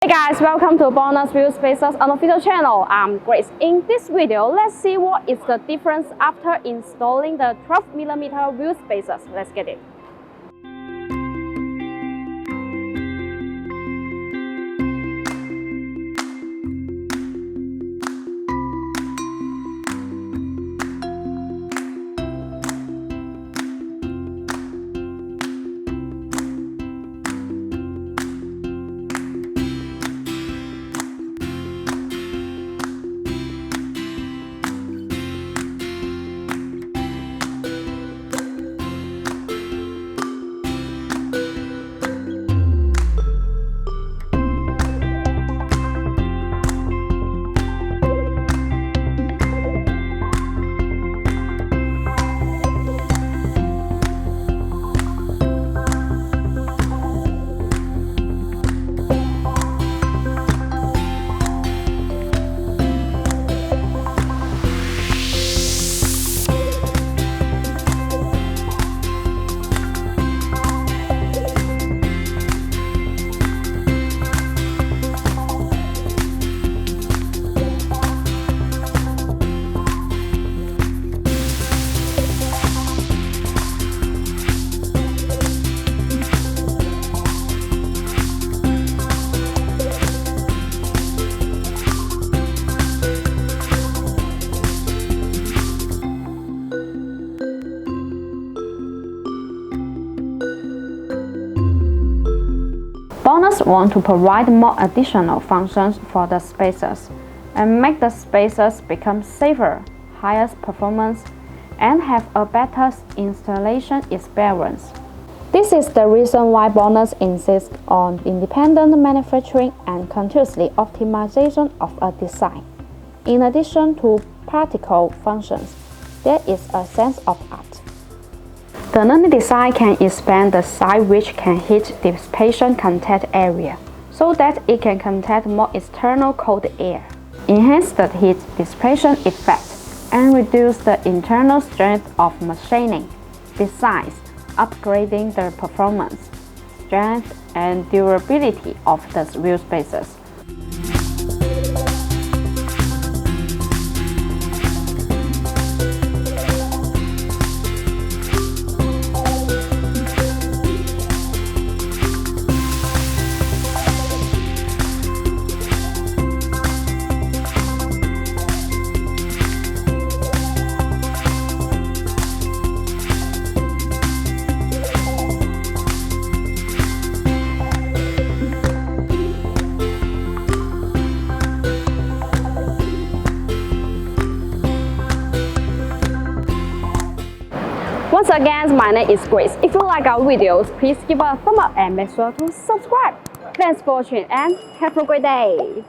Hey guys, welcome to Bonus Wheel Spaces unofficial channel. I'm Grace. In this video, let's see what is the difference after installing the 12mm wheel spacers. Let's get it. BONOSS want to provide more additional functions for the spacers and make the spacers become safer, higher performance, and have a better installation experience. This is the reason why BONOSS insists on independent manufacturing and continuously optimization of a design. In addition to practical functions, there is a sense of art. The learning design can expand the side which can heat dissipation contact area, so that it can contact more external cold air, enhance the heat dissipation effect, and reduce the internal strength of machining, besides upgrading the performance, strength, and durability of the wheel spacers. Once again, my name is Grace. If you like our videos, please give a thumb up and make sure to subscribe. Thanks for watching and have a great day.